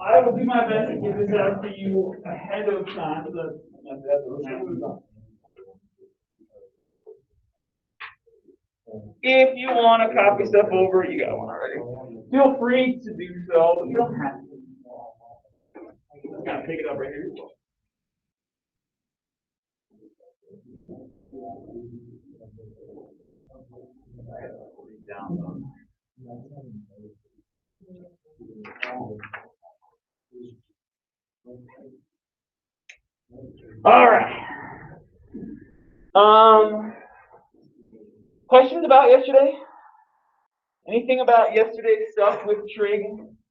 I will do my best to get this out to you ahead of time. If you want to copy stuff over, you got one already. Feel free to do so, but you don't have to. Just kind of pick it up right here. All right. Questions about yesterday? Anything about yesterday's stuff with trig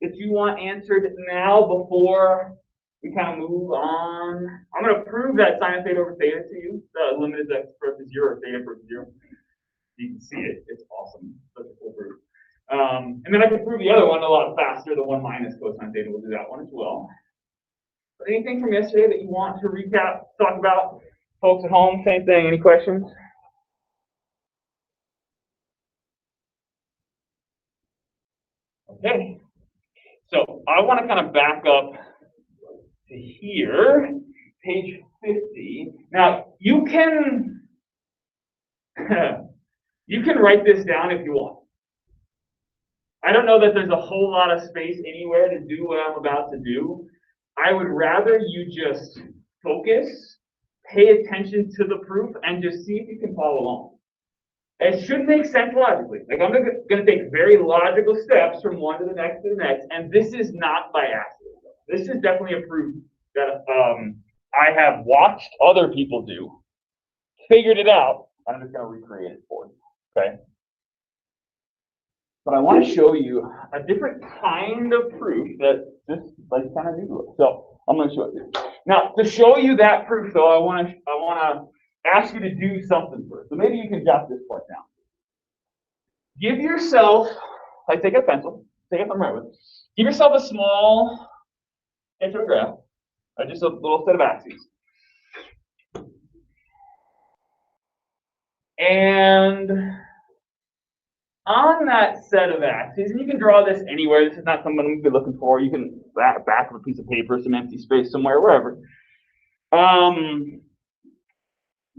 that you want answered now before we kind of move on? I'm going to prove that sine of theta over theta to you. The limit is x approaches 0 or theta approaches 0. You can see it. It's awesome. Such a cool proof. And then I can prove the other one a lot faster. The 1 minus cosine theta. We'll do that one as well. But anything from yesterday that you want to recap, talk about? Folks at home, same thing. Any questions? Okay. So I want to kind of back up to here, page 50. Now you can write this down if you want. I don't know that there's a whole lot of space anywhere to do what I'm about to do. I would rather you just focus, pay attention to the proof, and just see if you can follow along. It should make sense logically. Like I'm going to take very logical steps from one to the next, and this is not by accident. This is definitely a proof that I have watched other people do, figured it out. I'm just going to recreate it for you. Okay. But I want to show you a different kind of proof that just like kind of new. So I'm going to show it to you. Now, to show you that proof, though, I want to ask you to do something first. So maybe you can jot this part down. Give yourself, like take a pencil, take it from right with. Give yourself a small sketch of a graph, just a little set of axes. And on that set of axes, and you can draw this anywhere. This is not something I'm going to be looking for. You can back of a piece of paper, some empty space somewhere, wherever.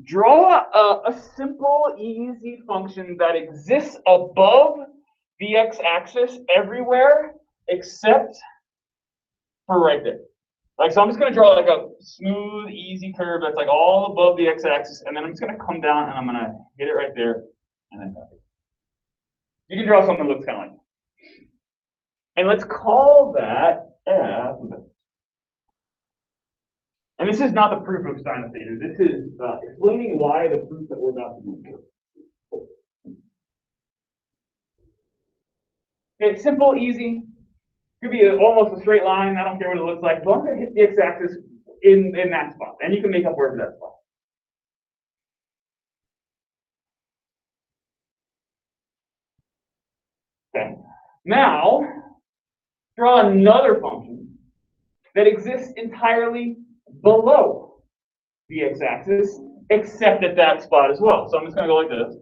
Draw a simple, easy function that exists above the x-axis everywhere except for right there. Like, so I'm just going to draw like a smooth, easy curve that's like all above the x-axis, and then I'm just going to come down and I'm going to hit it right there, and then you can draw something that looks kind of like that. And let's call that f. And this is not the proof of sine of theta. This is explaining why the proof that we're about to do. Okay, simple, easy. Could be almost a straight line. I don't care what it looks like. As long as I hit the x-axis in that spot, and you can make up wherever that spot. Okay. Now, draw another function that exists entirely below the x-axis, except at that spot as well. So I'm just going to go like this.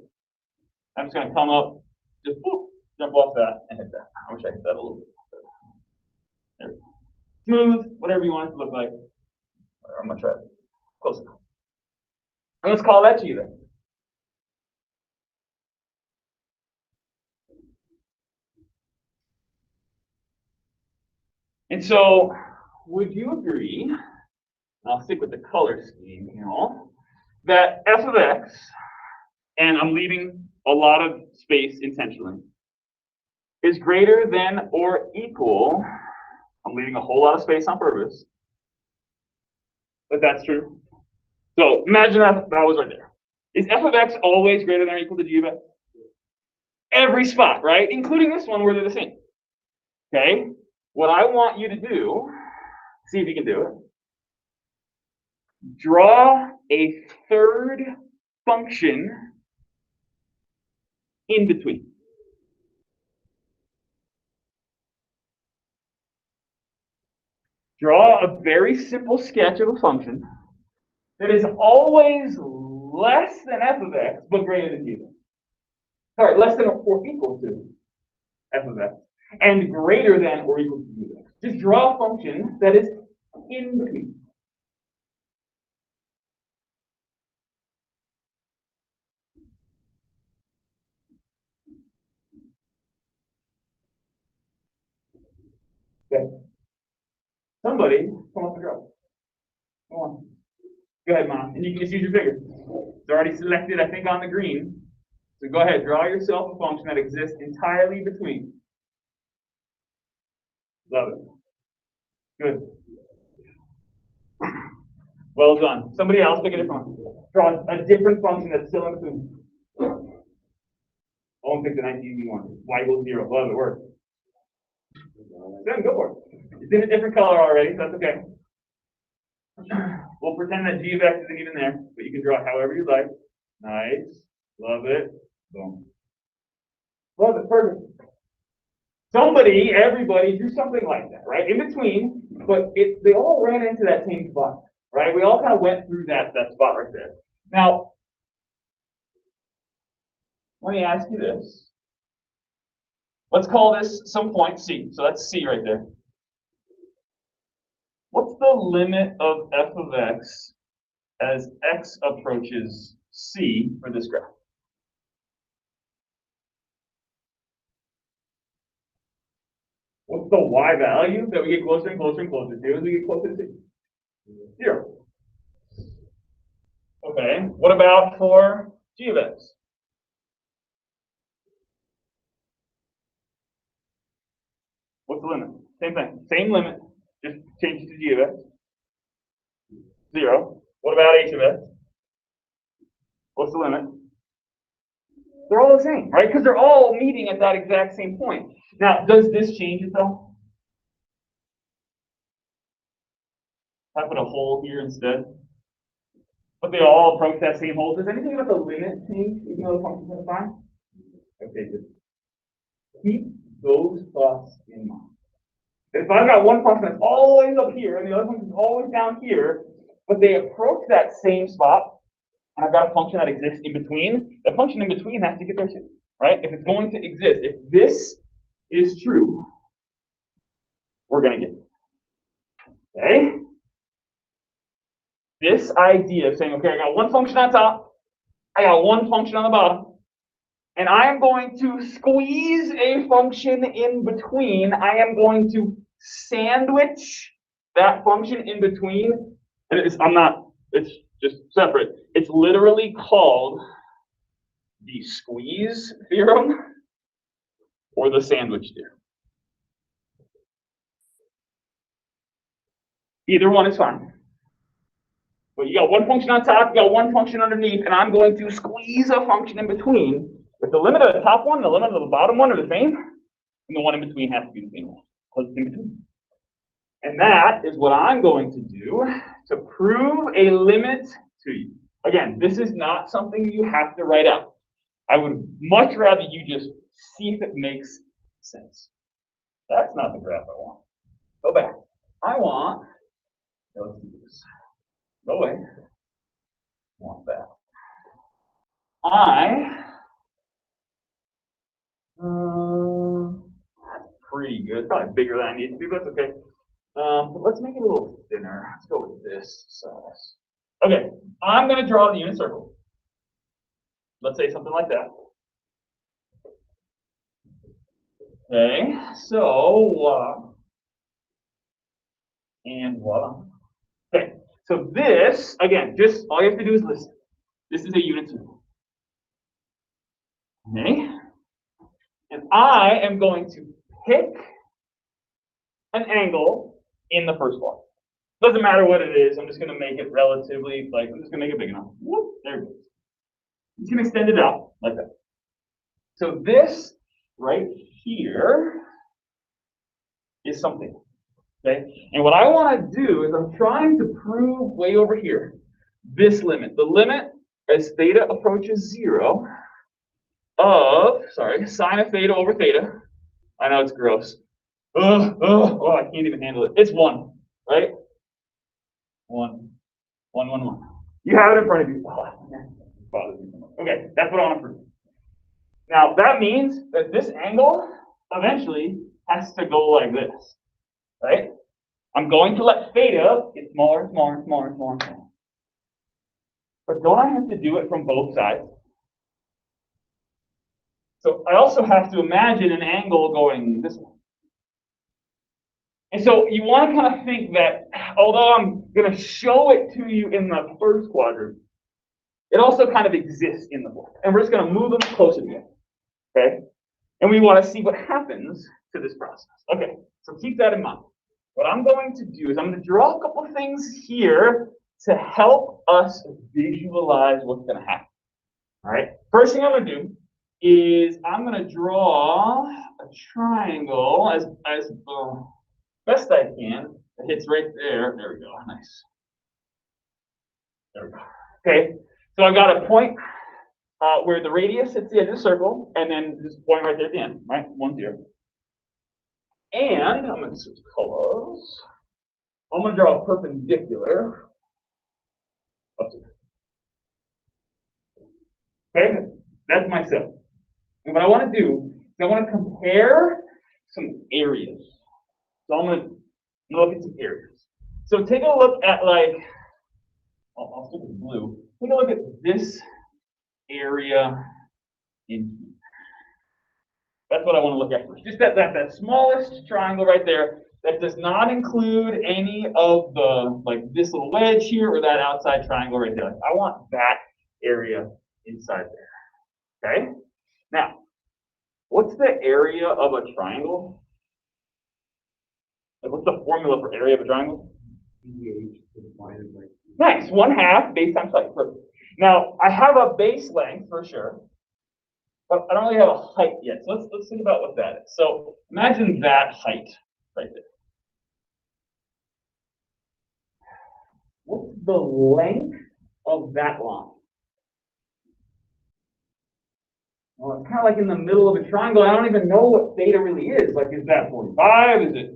I'm just going to come up, just whoop, jump off that, and hit that. I wish I hit that a little bit. There. Smooth, whatever you want it to look like. I'm going to try it. Close enough. And let's call that G then. And so, would you agree, and I'll stick with the color scheme here, that f of x, and I'm leaving a lot of space intentionally, is greater than or equal, I'm leaving a whole lot of space on purpose, but that's true. So imagine that was right there. Is f of x always greater than or equal to g of x? Every spot, right? Including this one where they're the same. Okay? What I want you to do, see if you can do it. Draw a third function in between. Draw a very simple sketch of a function that is always less than f of x, but greater than g of x. Sorry, less than or equal to f of x, and greater than or equal to g of x. Just draw a function that is in between. Okay. Somebody come up and draw. Come on. Go ahead, Mom. And you can just use your finger. It's already selected, I think, on the green. So go ahead, draw yourself a function that exists entirely between. Love it. Good. Well done. Somebody else pick a different one. Draw a different function that's still in between. Oh, pick the 19 one. Y equals 0. Love it. Work. Then go for it. It's in a different color already, so that's okay. We'll pretend that g of x isn't even there, but you can draw it however you like. Nice. Love it. Boom. Love it. Perfect. Somebody, everybody, do something like that, right? In between, but they all ran into that same spot, right? We all kind of went through that spot right there. Now, let me ask you this. Let's call this some point C. So that's C right there. What's the limit of f of x as x approaches C for this graph? What's the y value that we get closer and closer and closer to as we get closer to C? 0. Okay, what about for g of x? What's the limit? Same thing, same limit, just change it to g of x. 0. What about h of x? What's the limit? They're all the same, right? Because they're all meeting at that exact same point. Now, does this change itself? I put a hole here instead. But they all approach that same hole. Does anything about the limit change, even though the function's undefined? Okay, good. Keep those thoughts in mind. If I've got one function that's always up here and the other function is always down here, but they approach that same spot, and I've got a function that exists in between, the function in between has to get there too, right? If it's going to exist, if this is true, we're going to get it. Okay? This idea of saying, okay, I got one function on top, I got one function on the bottom, and I am going to squeeze a function in between. I am going to sandwich that function in between. And it's just separate. It's literally called the squeeze theorem or the sandwich theorem. Either one is fine. But you got one function on top, you got one function underneath, and I'm going to squeeze a function in between. If the limit of the top one and the limit of the bottom one are the same, then the one in between has to be the same one, because it's in between. And that is what I'm going to do to prove a limit to you. Again, this is not something you have to write out. I would much rather you just see if it makes sense. That's not the graph I want. Go back. I want, let's do this. Go away. Want that. That's pretty good. Probably bigger than I need to be, but that's okay. But let's make it a little thinner. Let's go with this size. Okay, I'm going to draw the unit circle. Let's say something like that. Okay, so voila. And voila. Okay, so this, again, just all you have to do is listen. This is a unit circle. Okay, and I am going to pick an angle in the first one. Doesn't matter what it is. I'm just going to make it relatively, I'm just going to make it big enough. Whoop, there it goes. I'm just going to extend it out like that. So this right here is something. Okay, and what I want to do is I'm trying to prove way over here this limit. The limit as theta approaches 0 of, sine of theta over theta. I know it's gross. Oh, I can't even handle it. It's 1, right? 1. You have it in front of you. Okay, that's what I want to prove. Now, that means that this angle eventually has to go like this, right? I'm going to let theta get smaller, smaller, smaller, smaller, smaller. But don't I have to do it from both sides? So I also have to imagine an angle going this way. And so you want to kind of think that although I'm going to show it to you in the first quadrant, it also kind of exists in the fourth. And we're just going to move them closer together. Okay? And we want to see what happens to this process. Okay, so keep that in mind. What I'm going to do is I'm going to draw a couple of things here to help us visualize what's going to happen. All right, first thing I'm going to do is I'm going to draw a triangle as best I can. It hits right there. There we go. Nice. There we go. Okay, so I've got a point where the radius hits the edge of the circle, and then this point right there at the end, right? 1, 0. And I'm going to switch colors. I'm going to draw a perpendicular up to there. Okay, that's myself. And what I want to do is I want to compare some areas. So I'm going to look at some areas. So take a look at I'll stick with blue. Take a look at this area in here. That's what I want to look at first. Just that smallest triangle right there that does not include any of the, this little wedge here or that outside triangle right there. I want that area inside there. Okay? Now, what's the area of a triangle? What's the formula for area of a triangle? Nice. 1/2 base times height. Perfect. Now, I have a base length for sure. But I don't really have a height yet. So let's think about what that is. So imagine that height right there. What's the length of that line? Well, it's kind of like in the middle of a triangle. I don't even know what theta really is. Is that 45? Is it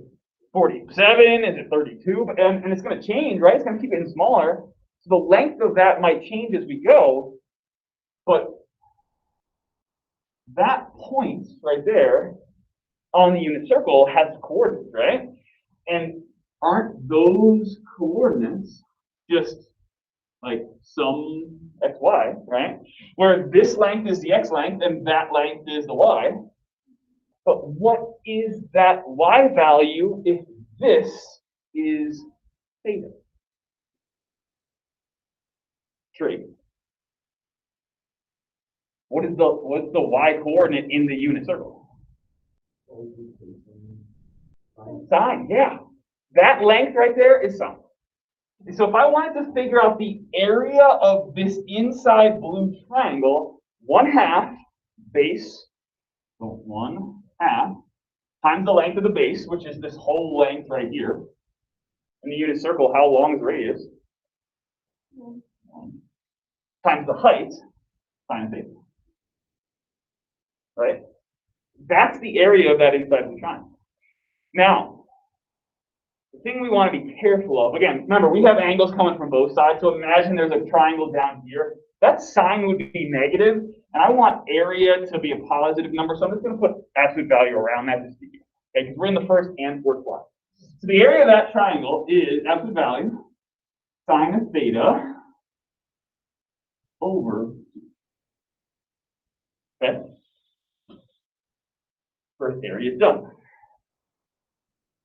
47? Is it 32? And it's going to change, right? It's going to keep getting smaller. So the length of that might change as we go. But that point right there on the unit circle has coordinates, right? And aren't those coordinates just some xy, right? Where this length is the x length and that length is the y. But what is that y value if this is theta? Trig. What's the y coordinate in the unit circle? Sine, yeah. That length right there is sine. So if I wanted to figure out the area of this inside blue triangle, 1/2 base, so 1/2 times the length of the base, which is this whole length right here. In the unit circle, how long is the radius? Times the height, sine theta. Right? That's the area of that inside blue triangle. Now, the thing we want to be careful of, again, remember, we have angles coming from both sides, so imagine there's a triangle down here. That sign would be negative, and I want area to be a positive number, so I'm just going to put absolute value around that just to be, okay, because we're in the first and fourth quadrant. So the area of that triangle is absolute value, sine of theta, over, okay? First area is done.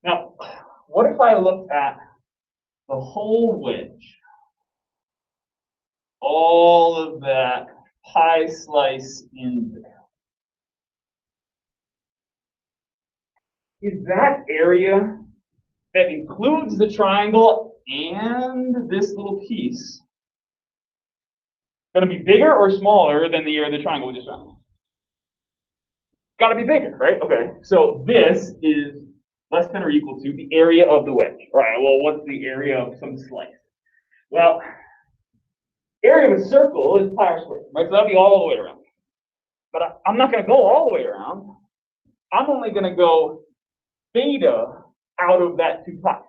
Now, what if I look at the whole wedge? All of that pie slice in there. Is that area that includes the triangle and this little piece going to be bigger or smaller than the area of the triangle we just found? Got to be bigger, right? Okay, so this is less than or equal to the area of the wedge. All right, well, what's the area of some slice? Well, area of a circle is pi r squared, right? So that'll be all the way around. But I'm not going to go all the way around. I'm only going to go theta out of that 2 pi.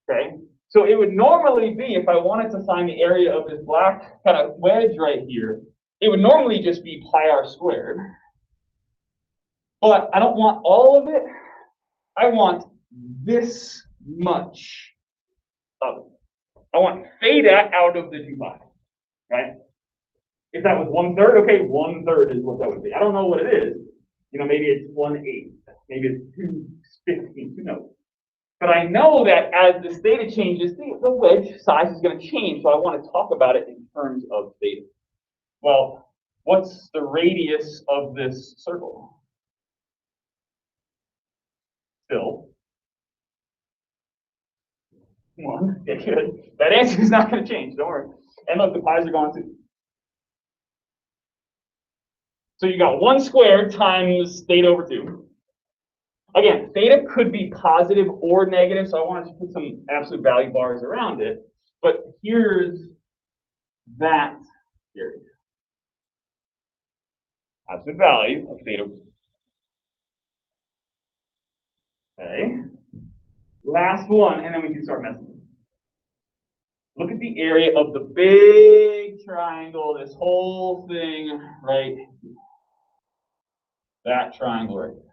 Okay? So it would normally be, if I wanted to find the area of this black kind of wedge right here, it would normally just be pi r squared. But I don't want all of it. I want this much of it. I want theta out of the 2 pi, right? If that was 1/3, okay, 1/3 is what that would be. I don't know what it is. Maybe it's 1/8, maybe it's 2/15, who knows? But I know that as this theta changes, the wedge size is going to change, so I want to talk about it in terms of theta. Well, what's the radius of this circle? Still 1. Okay, good. That answer is not going to change, don't worry. And look, the pi's are gone too. So you got 1 squared times theta over 2. Again, theta could be positive or negative, so I wanted to put some absolute value bars around it. But here's that area. Absolute value of theta. Okay. Last one, and then we can start messing. Look at the area of the big triangle, this whole thing right here. That triangle right there.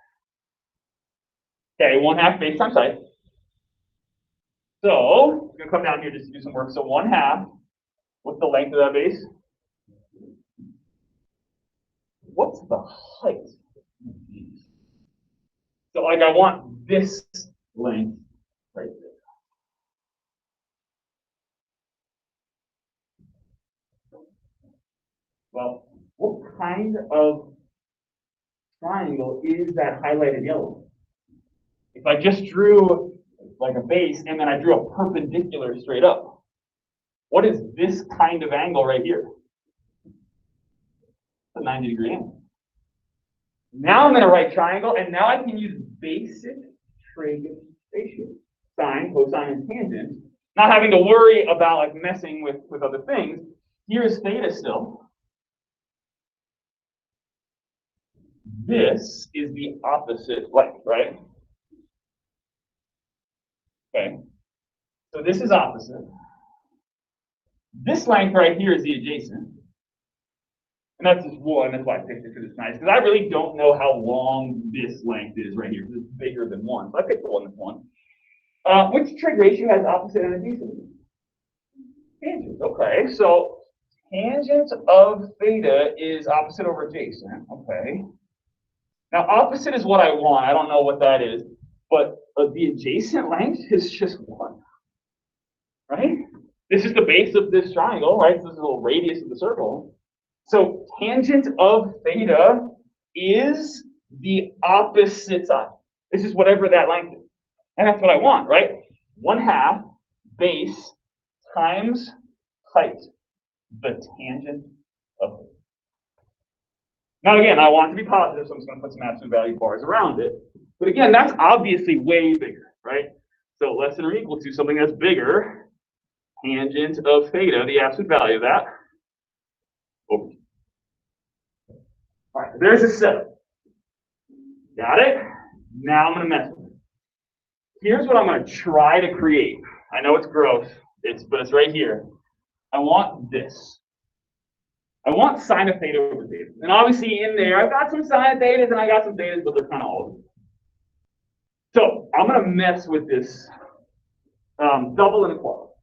Okay, 1/2 base times height. So I'm going to come down here just to do some work. So 1/2. What's the length of that base? What's the height? So like I want this length right there. Well, what kind of triangle is that highlighted yellow? If I just drew like a base and then I drew a perpendicular straight up, what is this kind of angle right here? It's a 90-degree angle. Now I'm in a right triangle, and now I can use basic trig ratio, sine, cosine, and tangent, not having to worry about like messing with other things. Here's theta still. This is the opposite length, right? Okay. So this is opposite. This length right here is the adjacent. And that's just 1. That's why I picked it, because it's nice. Because I really don't know how long this length is right here, because it's bigger than 1. So I picked the one that's 1. Which trig ratio has opposite and adjacent? Tangent. Okay, so tangent of theta is opposite over adjacent. Okay. Now, opposite is what I want. I don't know what that is. But the adjacent length is just 1. Right? This is the base of this triangle, right? This is the little radius of the circle. So tangent of theta is the opposite side. This is whatever that length is. And that's what I want, right? 1/2 base times height, the tangent of theta. Now, again, I want it to be positive, so I'm just going to put some absolute value bars around it. But again, that's obviously way bigger, right? So less than or equal to something that's bigger, tangent of theta, the absolute value of that. Over. All right, there's a setup. Got it? Now I'm going to mess with it. Here's what I'm going to try to create. I know it's gross, but it's right here. I want this. I want sine of theta over theta. And obviously in there, I've got some sine of thetas and I got some thetas, but they're kind of all. So I'm going to mess with this double inequality.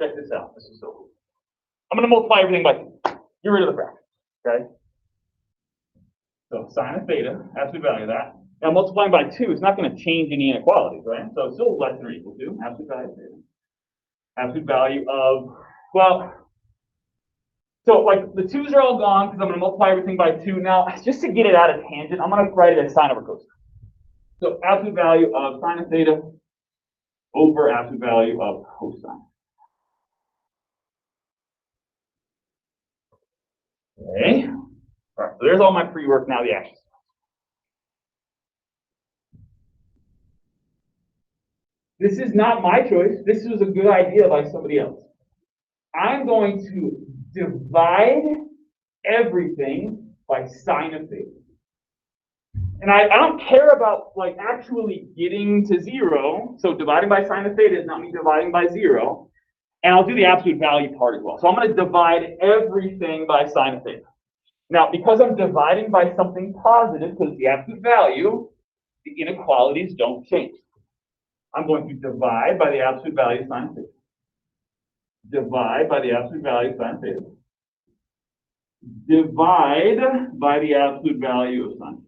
Check this out. This is so cool. I'm going to multiply everything by 2. Get rid of the bracket. Okay? So sine of theta, absolute value of that. Now multiplying by 2 is not going to change any inequalities, right? So it's still less than or equal to absolute value of theta. Absolute value of, well, so like the 2's are all gone because I'm going to multiply everything by 2. Now, just to get it out of tangent, I'm going to write it as sine over cosine. So absolute value of sine of theta over absolute value of cosine. Okay. All right, so there's all my pre-work, now the action. This is not my choice. This was a good idea by somebody else. I'm going to divide everything by sine of theta. And I don't care about like actually getting to 0. So dividing by sine of theta is not me dividing by 0. And I'll do the absolute value part as well. So I'm going to divide everything by sine of theta. Now, because I'm dividing by something positive, because the absolute value, the inequalities don't change. I'm going to divide by the absolute value of sine theta. Divide by the absolute value of sine theta. Divide by the absolute value of sine.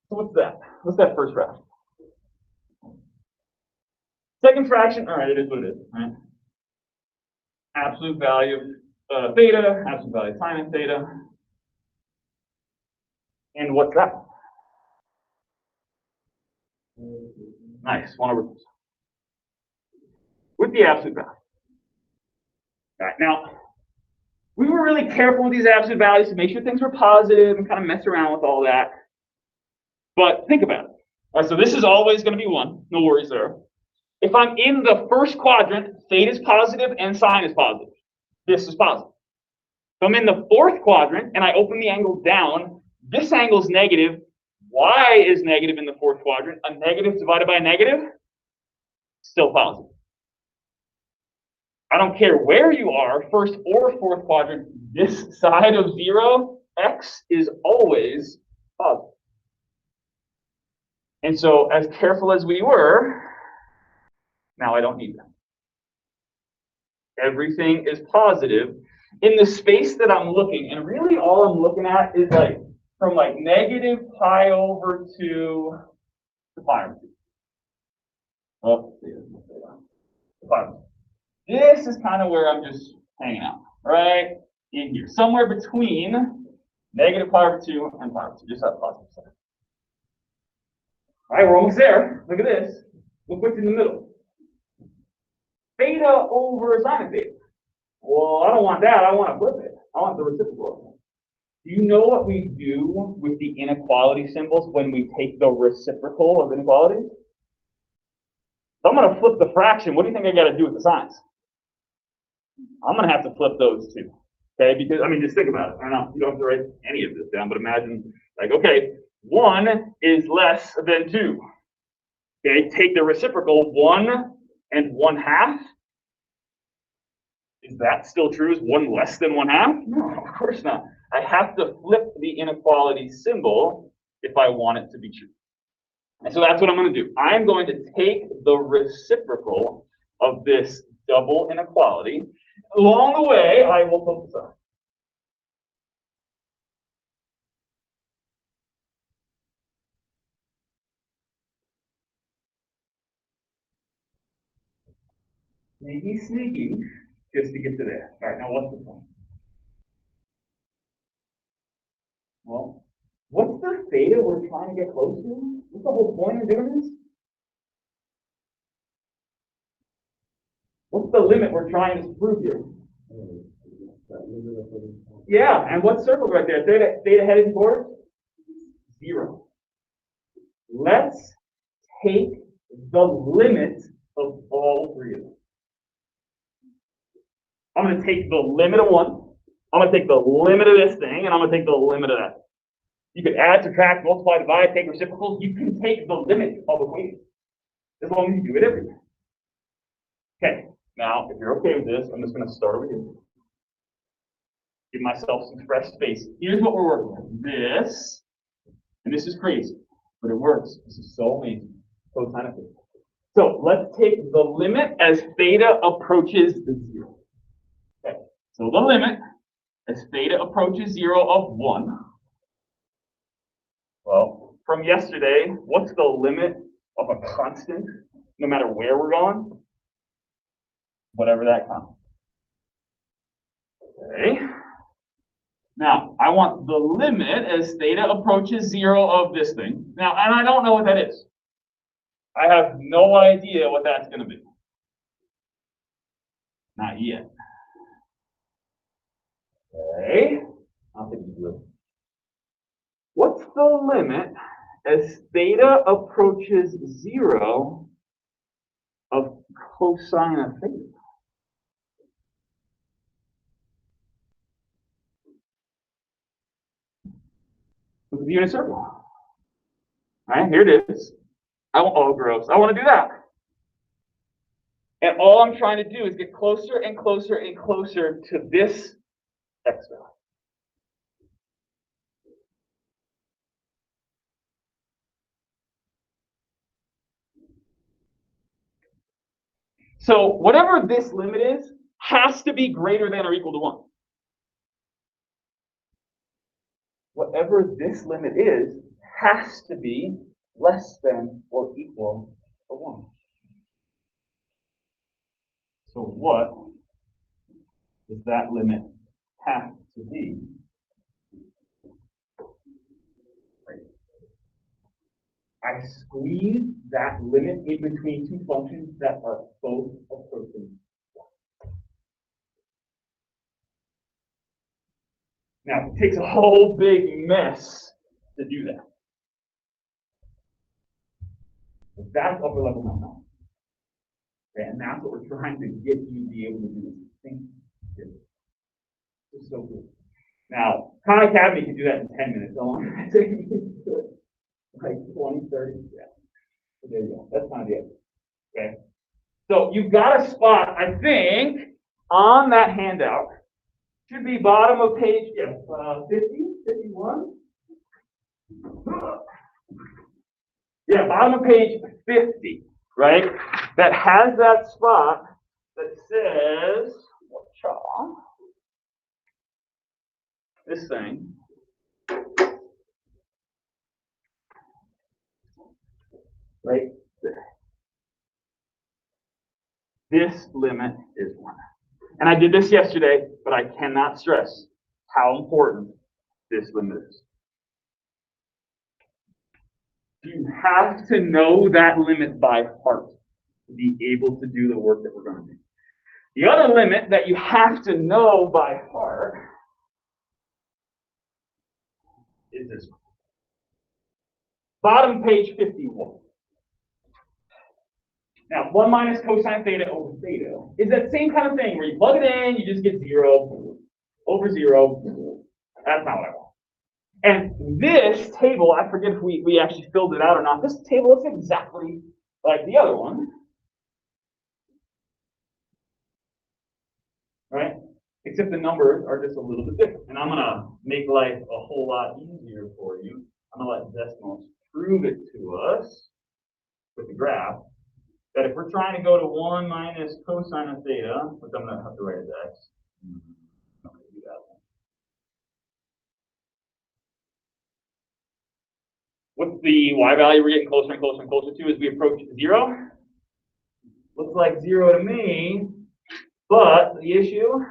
So what's that? What's that first fraction? Second fraction, all right, it is what it is. Right? Absolute value of theta, absolute value of sine of theta. And what's that? Nice, 1/2. With the absolute value. All right, now, we were really careful with these absolute values to make sure things were positive and kind of mess around with all that. But think about it. All right, so this is always going to be 1. No worries there. If I'm in the first quadrant, theta is positive and sine is positive. This is positive. If I'm in the fourth quadrant and I open the angle down, this angle is negative. Y is negative in the fourth quadrant. A negative divided by a negative, still positive. I don't care where you are, first or fourth quadrant, this side of 0, x is always positive. And so as careful as we were, now I don't need that. Everything is positive in the space that I'm looking, and really all I'm looking at is like from like negative pi over 2 to pi over 2. Oh, pi over 2. This is kind of where I'm just hanging out, right in here, somewhere between negative pi over 2 and pi over 2, just that positive side. All right, we're almost there. Look at this. Look what's in the middle. Theta over sine of theta. Well, I don't want that. I want to flip it. I want the reciprocal. Do you know what we do with the inequality symbols when we take the reciprocal of inequalities? So I'm going to flip the fraction. What do you think I got to do with the signs? I'm going to have to flip those two. Okay, because, I mean, just think about it. I don't know, you don't have to write any of this down, but imagine, like, okay, 1 is less than 2. Okay, take the reciprocal, 1 and 1/2. Is that still true? Is 1 less than 1/2? No, of course not. I have to flip the inequality symbol if I want it to be true. And so that's what I'm going to do. I'm going to take the reciprocal of this double inequality. Along the way, I will flip this up. Sneaky, sneaky, just to get to there. All right, now what's the point? Well, what's the theta we're trying to get close to? What's the whole point of doing this? What's the limit we're trying to prove here? Yeah, and what's circled right there? Theta heading towards 0. Let's take the limit of all three of them. I'm going to take the limit of 1. I'm going to take the limit of this thing, and I'm going to take the limit of that. You could add, subtract, multiply, divide, take reciprocals. You can take the limit of equations as long as you do it everywhere. Okay, now if you're okay with this, I'm just going to start over here. Give myself some fresh space. Here's what we're working with. This, and this is crazy, but it works. This is so amazing. So scientific. So let's take the limit as theta approaches 0. Okay, so the limit as theta approaches 0 of 1. Well, from yesterday, what's the limit of a constant, no matter where we're going? Whatever that comes. Okay. Now, I want the limit as theta approaches 0 of this thing. Now, and I don't know what that is. I have no idea what that's going to be. Not yet. Okay. I'll think you do it. What's the limit as theta approaches 0 of cosine of theta? Look at the unit circle. All right, here it is. Oh, gross. I want to do that. And all I'm trying to do is get closer and closer and closer to this x value. So whatever this limit is has to be greater than or equal to 1. Whatever this limit is has to be less than or equal to 1. So what does that limit have to be? Right. I squeeze that limit in between two functions that are both approaching 1. Now, it takes a whole big mess to do that. But that's upper level mathematics. Okay, and that's what we're trying to get you to be able to do. Think this. It's so cool. Now, Khan Academy can do that in 10 minutes. So like 20, 30. Yeah. So there you go. That's kind of the idea. Okay. So you've got a spot, I think, on that handout. Should be bottom of page 50, 51. Yeah, bottom of page 50, right? That has that spot that says, this thing. Right there. This limit is 1. And I did this yesterday, but I cannot stress how important this limit is. You have to know that limit by heart to be able to do the work that we're going to do. The other limit that you have to know by heart is this one. Bottom page 51. Now, 1 minus cosine theta over theta is that same kind of thing where you plug it in, you just get 0 over 0. That's not what I want. And this table, I forget if we actually filled it out or not. This table looks exactly like the other one. Right? Except the numbers are just a little bit different. And I'm going to make life a whole lot easier for you. I'm going to let decimals prove it to us with the graph. That if we're trying to go to 1 minus cosine of theta, which I'm going to have to write as x. I'm going to do that one. What's the y value we're getting closer and closer and closer to as we approach 0? Looks like 0 to me, but the issue,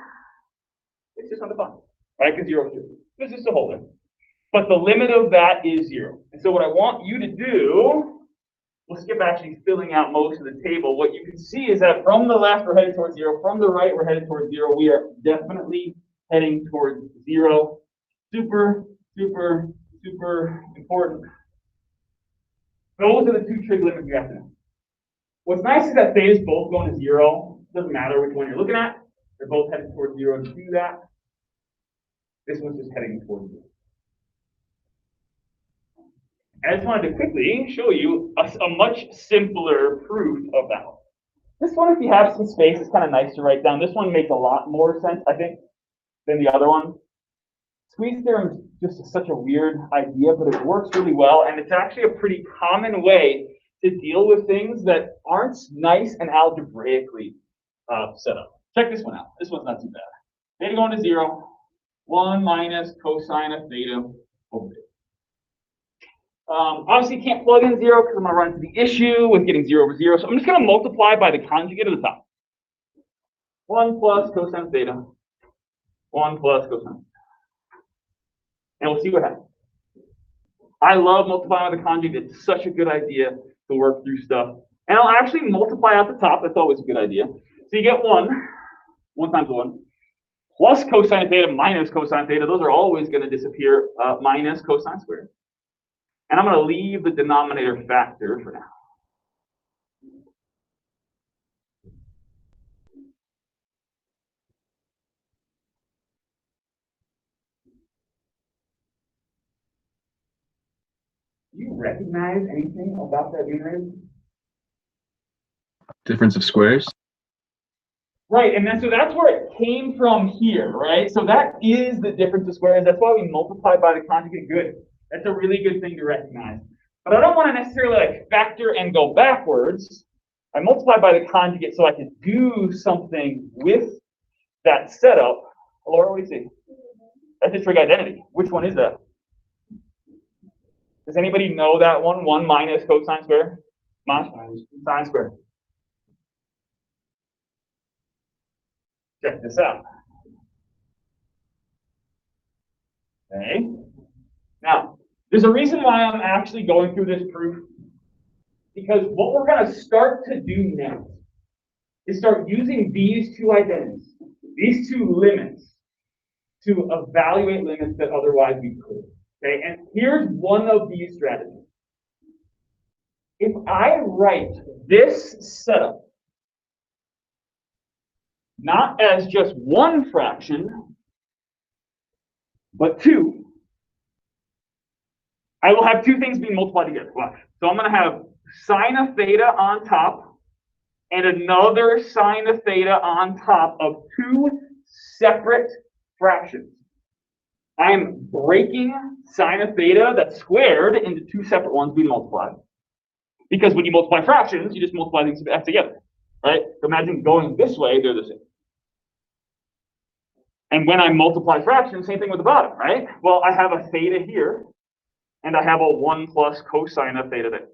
it's just undefined, right? Because 0 is 2. It's just a holder. But the limit of that is 0. And so what I want you to do, we'll skip actually filling out most of the table. What you can see is that from the left, we're headed towards 0. From the right, we're headed towards 0. We are definitely heading towards 0. Super, super, super important. Those are the 2 trig limits you have to know. What's nice is that theta's both going to 0. Doesn't matter which one you're looking at. They're both headed towards 0 to do that. This one's just heading towards 0. And I just wanted to quickly show you a much simpler proof of that one. This one, if you have some space, is kind of nice to write down. This one makes a lot more sense, I think, than the other one. Squeeze theorem is just such a weird idea, but it works really well, and it's actually a pretty common way to deal with things that aren't nice and algebraically set up. Check this one out. This one's not too bad. Theta going to 0, 1 minus cosine of theta over theta. Obviously, you can't plug in 0 because I'm going to run into the issue with getting 0 over 0. So I'm just going to multiply by the conjugate of the top. 1 plus cosine theta. 1 plus cosine. And we'll see what happens. I love multiplying by the conjugate. It's such a good idea to work through stuff. And I'll actually multiply out the top. That's always a good idea. So you get 1 times 1, plus cosine theta minus cosine theta. Those are always going to disappear, minus cosine squared. And I'm going to leave the denominator factor for now. Do you recognize anything about that numerator? Difference of squares? Right, and then so that's where it came from here, right? So that is the difference of squares. That's why we multiply by the conjugate. Good. That's a really good thing to recognize. But I don't want to necessarily like factor and go backwards. I multiply by the conjugate so I can do something with that setup. Laura, what do you see? That's a trig identity. Which one is that? Does anybody know that one? 1 minus cosine squared? Minus sine squared. Check this out. Okay. Now, there's a reason why I'm actually going through this proof. Because what we're going to start to do next is start using these two identities, these two limits, to evaluate limits that otherwise we could. Okay, and here's one of these strategies. If I write this setup not as just one fraction, but two, I will have two things being multiplied together. Watch. So I'm going to have sine of theta on top and another sine of theta on top of two separate fractions. I am breaking sine of theta that's squared into two separate ones being multiplied. Because when you multiply fractions, you just multiply things together, right? So imagine going this way, they're the same. And when I multiply fractions, same thing with the bottom, right? Well, I have a theta here, and I have a 1 plus cosine of theta there.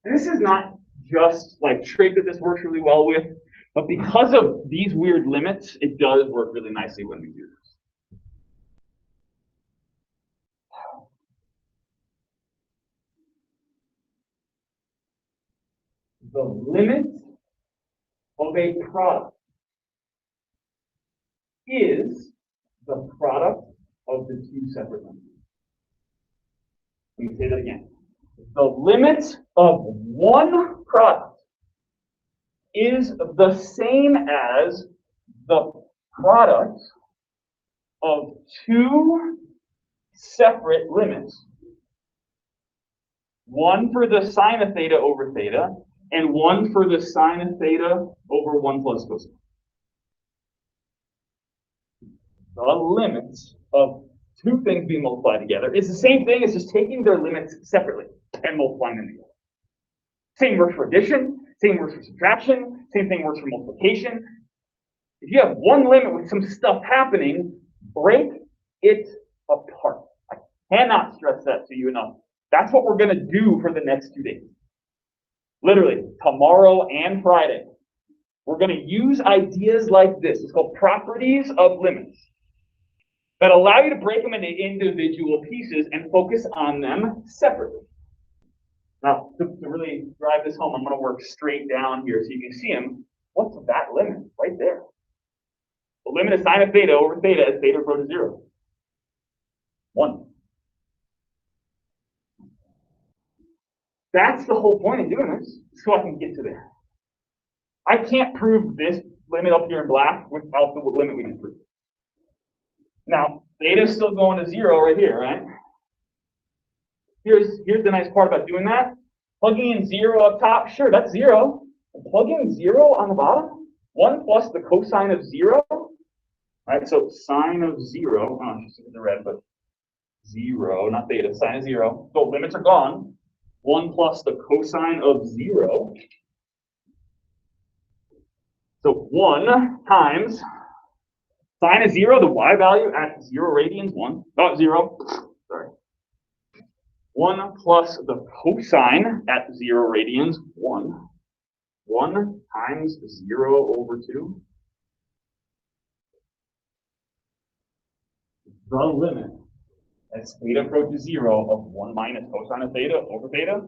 This is not just like trig that this works really well with, but because of these weird limits, it does work really nicely when we do this. The limit of a product is the product of the two separate numbers. Let me say that again. The limit of one product is the same as the product of two separate limits. One for the sine of theta over theta, and one for the sine of theta over 1 plus cosine. The limits of two things being multiplied together is the same thing as just taking their limits separately and multiplying them together. Same works for addition, same works for subtraction, same thing works for multiplication. If you have one limit with some stuff happening, break it apart. I cannot stress that to you enough. That's what we're going to do for the next 2 days. Literally, tomorrow and Friday. We're going to use ideas like this. It's called properties of limits that allow you to break them into individual pieces and focus on them separately. Now, to really drive this home, I'm going to work straight down here so you can see them. What's that limit right there? The limit of sine of theta over theta as theta approaches 0. 1. That's the whole point of doing this, so I can get to there. I can't prove this limit up here in black without the limit we can prove. Now, theta is still going to 0 right here, right? Here's the nice part about doing that. Plugging in 0 up top, sure, that's 0. And plugging 0 on the bottom, 1 plus the cosine of 0. All right, so sine of 0, oh, just in the red, but 0, not theta, sine of 0. So limits are gone. 1 plus the cosine of 0. So 1 times sine of 0, the y value at 0 radians, 1. Oh, 0. Sorry. 1 plus the cosine at 0 radians, 1. 1 times 0 over 2. The limit as theta approaches 0 of 1 minus cosine of theta over theta.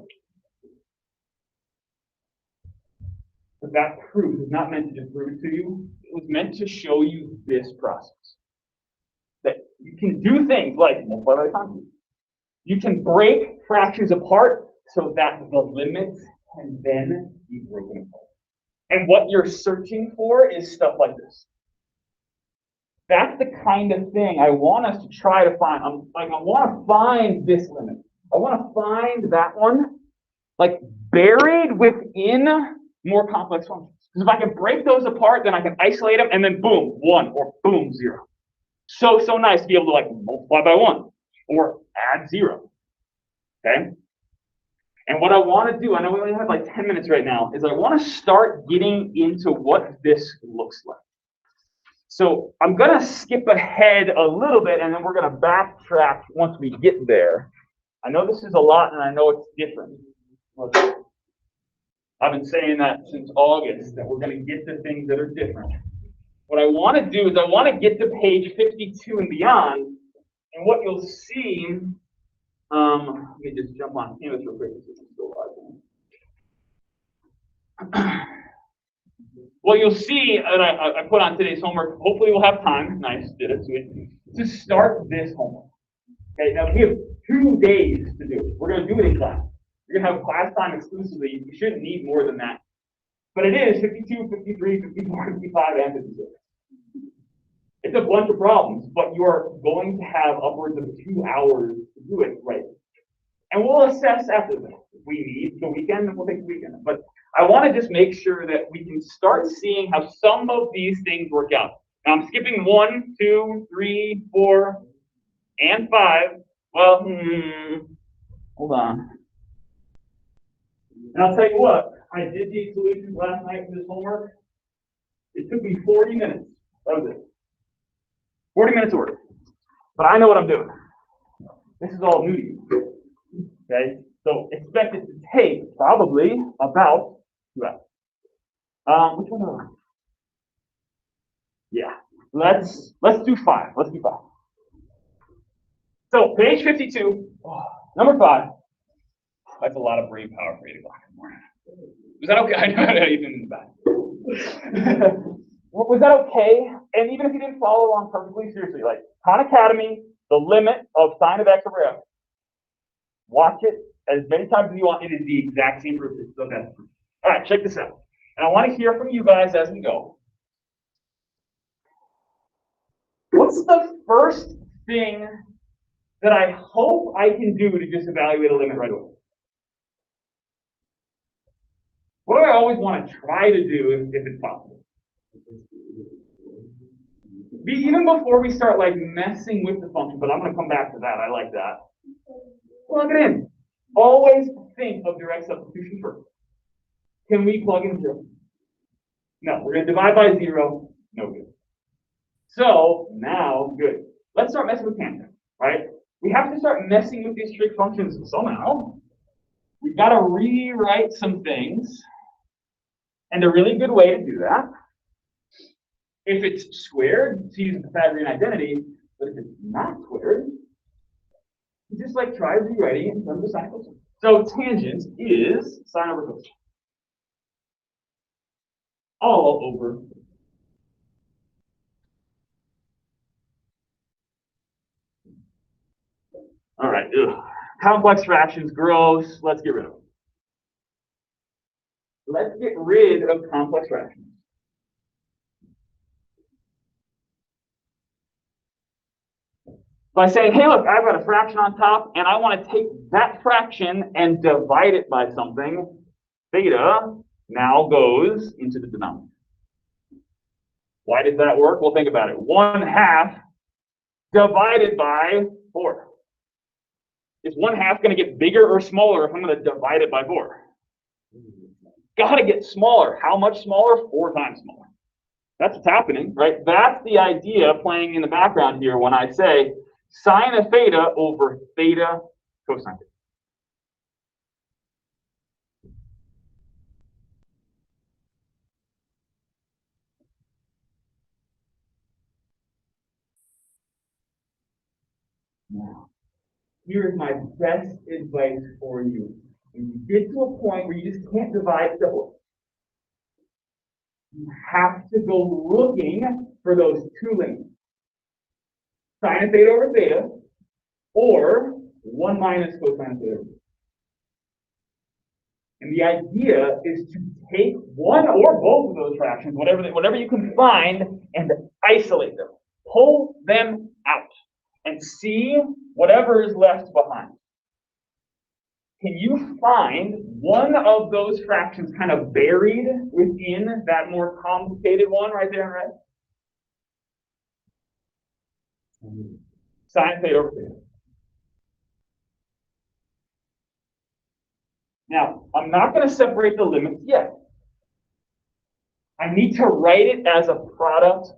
But that proof is not meant to just prove it to you. It was meant to show you this process. That you can do things like multiply by the conjugate. You can break fractions apart so that the limits can then be broken apart. And what you're searching for is stuff like this. That's the kind of thing I want us to try to find. I want to find this limit. I want to find that one, like buried within more complex functions. Because if I can break those apart, then I can isolate them, and then boom, 1 or boom, 0. So nice to be able to like multiply by 1 or add 0. Okay. And what I want to do, I know we only have like 10 minutes right now, is I want to start getting into what this looks like. So I'm going to skip ahead a little bit, and then we're going to backtrack once we get there. I know this is a lot, and I know it's different. I've been saying that since August, that we're going to get to things that are different. What I want to do is I want to get to page 52 and beyond, and what you'll see, let me just jump on canvas real quick. What you'll see, and I put on today's homework, hopefully we'll have time, nice, did it, sweet, to start this homework. Okay, now we have 2 days to do it. We're going to do it in class. You're going to have class time exclusively. You shouldn't need more than that. But it is 52, 53, 54, 55, and 56. It's a bunch of problems, but you are going to have upwards of 2 hours to do it right. And we'll assess after that. If we need the weekend, then we'll take the weekend. But I want to just make sure that we can start seeing how some of these things work out. Now I'm skipping 1, 2, 3, 4, and 5. Well, hold on. And I'll tell you what, I did these solutions last night for this homework. It took me 40 minutes. That was it. 40 minutes of work. But I know what I'm doing. This is all new to you. Okay? So expect it to take probably about 2 hours. Which one am I? Yeah. Let's do 5. Let's do 5. So page 52, number 5. That's a lot of brain power for 8 o'clock in the morning. Was that okay? I know even in the back. Was that okay? And even if you didn't follow along perfectly, seriously, like Khan Academy, the limit of sine of x over f. Watch it as many times as you want. It is the exact same proof. It's the best proof. All right, check this out. And I want to hear from you guys as we go. What's the first thing that I hope I can do to just evaluate a limit right away? What do I always want to try to do if it's possible? Even before we start like messing with the function, but I'm going to come back to that. I like that. Plug it in. Always think of direct substitution first. Can we plug in 0? No, we're going to divide by 0. No good. So now, good. Let's start messing with tangent, right? We have to start messing with these trig functions somehow. We've got to rewrite some things. And a really good way to do that, if it's squared, to use the Pythagorean identity, but if it's not squared, you just like try rewriting it in terms of sine cosine. So tangent is sine over cosine. All over. All right. Ugh. Complex fractions, gross. Let's get rid of them. Let's get rid of complex fractions. By saying, hey, look, I've got a fraction on top, and I want to take that fraction and divide it by something. Theta now goes into the denominator. Why does that work? Well, think about it. 1/2 divided by 4. Is 1/2 going to get bigger or smaller if I'm going to divide it by 4? Got to get smaller. How much smaller? 4 times smaller. That's what's happening, right? That's the idea playing in the background here when I say sine of theta over theta cosine theta. Now, here's my best advice for you. When you get to a point where you just can't divide double, you have to go looking for those 2 limits. Sine of theta over theta, or 1 minus cosine theta. And the idea is to take one or both of those fractions, whatever you can find, and isolate them. Pull them out and see whatever is left behind. Can you find one of those fractions kind of buried within that more complicated one right there, right? Sine theta over theta. Now, I'm not going to separate the limits yet. I need to write it as a product.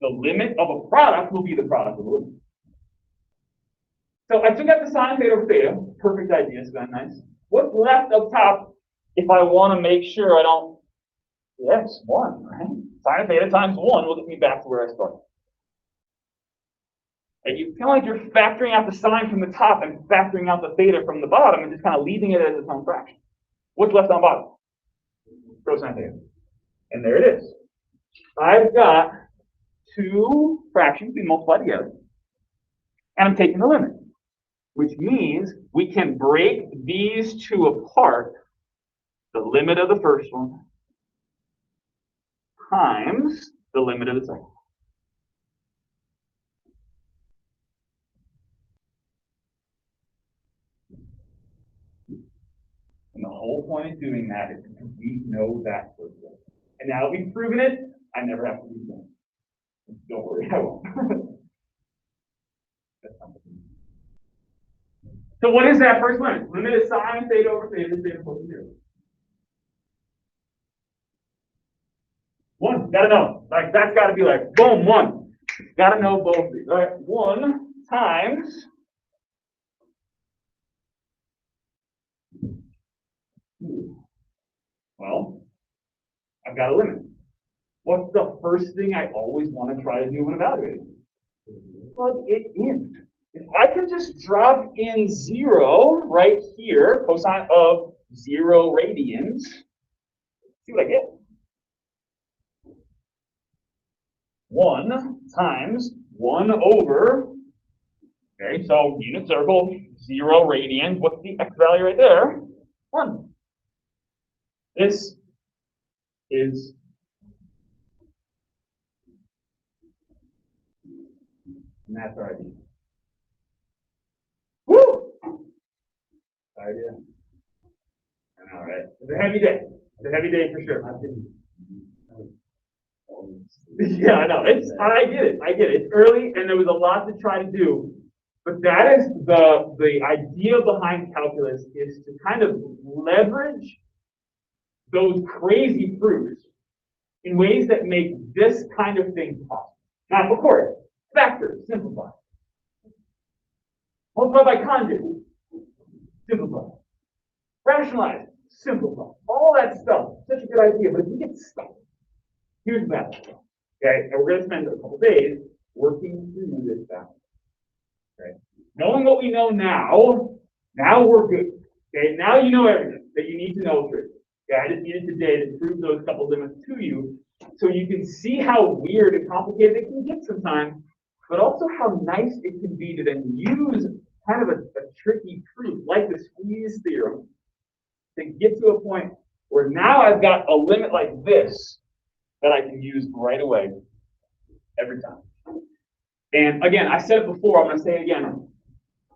The limit of a product will be the product of the limit. So I took out the sine theta over theta. Perfect idea, it's very nice. What's left up top if I want to make sure I don't, yes, 1, right? Sine theta times 1 will get me back to where I started. And you feel like you're factoring out the sine from the top and factoring out the theta from the bottom and just kind of leaving it as its own fraction. What's left on bottom? Cosine theta. And there it is. I've got two fractions being multiplied together, and I'm taking the limit, which means we can break these two apart. The limit of the first one times the limit of the second. And the whole point of doing that is because we know that first one. And now that we've proven it, I never have to do that. Don't worry, I won't. So what is that first limit? Limit is sine theta over theta is theta equals 0. 1, gotta know. Like that's gotta be like boom, 1. Gotta know both of these. All right, 1 times well, I've got a limit. What's the first thing I always want to try to do when evaluating? Plug it in. If I can just drop in 0 right here, cosine of 0 radians, see what I get. 1 times 1 over, okay, so unit circle, 0 radians. What's the x value right there? 1. This is and that's our idea. Woo! Idea. I know, right? It's a heavy day. It's a heavy day for sure. Yeah, I know. I get it. I get it. It's early and there was a lot to try to do. But that is the idea behind calculus is to kind of leverage those crazy proofs in ways that make this kind of thing possible. Now, of course, factor, simplify. Multiply by conjugate, simplify. Rationalize, simplify. All that stuff, such a good idea, but if you get stuck, here's the math. Okay, and we're going to spend a couple days working through this balance. Okay, knowing what we know now we're good. Okay, now you know everything that you need to know through. Okay, I just needed today to prove those couple limits to you, so you can see how weird and complicated it can get sometimes, but also how nice it can be to then use kind of a tricky proof like the squeeze theorem to get to a point where now I've got a limit like this that I can use right away every time. And again, I said it before, I'm going to say it again.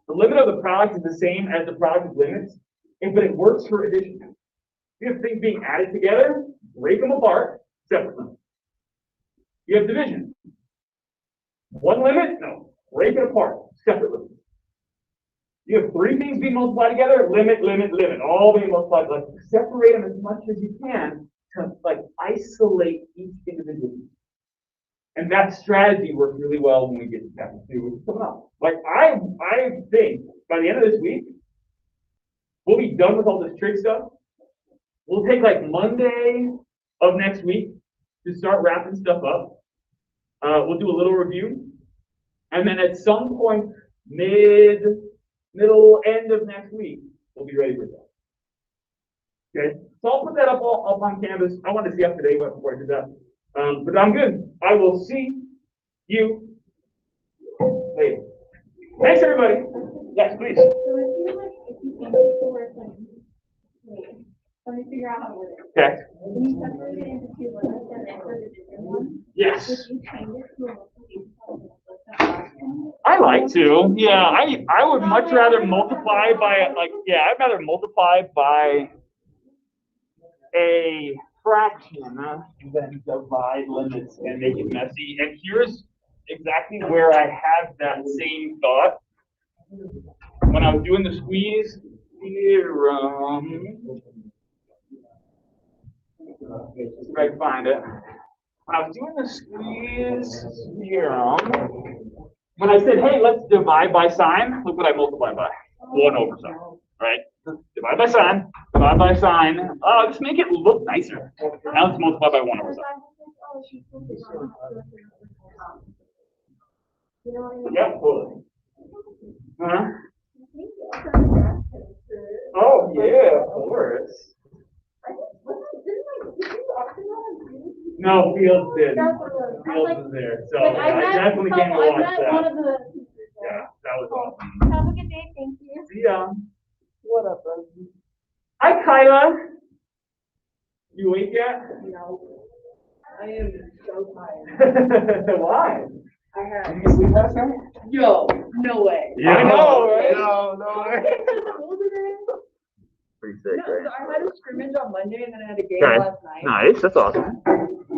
The limit of the product is the same as the product of limits, but it works for addition. You have things being added together, break them apart separately. You have division. One limit, no, break it apart separately. You have 3 things being multiplied together, limit, limit, limit, all being multiplied. Like separate them as much as you can to like isolate each individual. And that strategy works really well when we get to chapter 2, which is coming up. Like I think by the end of this week, we'll be done with all this trig stuff. We'll take like Monday of next week to start wrapping stuff up. We'll do a little review. And then at some point, middle, end of next week, we'll be ready for that. Okay, so I'll put that up on Canvas. I wanted to see up today before I did that. But I'm good. I will see you later. Thanks, everybody. Yes, please. So if you think it's the word thing, let me figure out how to word it. Okay. When you separate it into 2 limits and then for the different one, Yes. would you change it to a multiplication? I like to. Yeah, I would much rather multiply by I'd rather multiply by a fraction than divide limits and make it messy. And here's exactly where I had that same thought when I was doing the squeeze theorem. See if I can find it. When I was doing the squeeze theorem, when I said, hey, let's divide by sign, look what I multiplied by. 1 over sign, right? Divide by sign, divide by sign. Just make it look nicer. Now let's multiply by 1 over sign. Yep, totally. Huh? Oh, yeah, of course. No, Fields did. Fields was there. So I definitely came to watch that. Yeah, that was awesome. Have a good day, thank you. See ya. What up, bro? Hi, Kyla. You awake yet? No. I am so tired. Why? I had. Did you sleep last night? Yo, no way. Yeah, I know, right? No way. Pretty sick, No, right? so I had a scrimmage on Monday and then I had a game Okay. last night. Nice, that's awesome.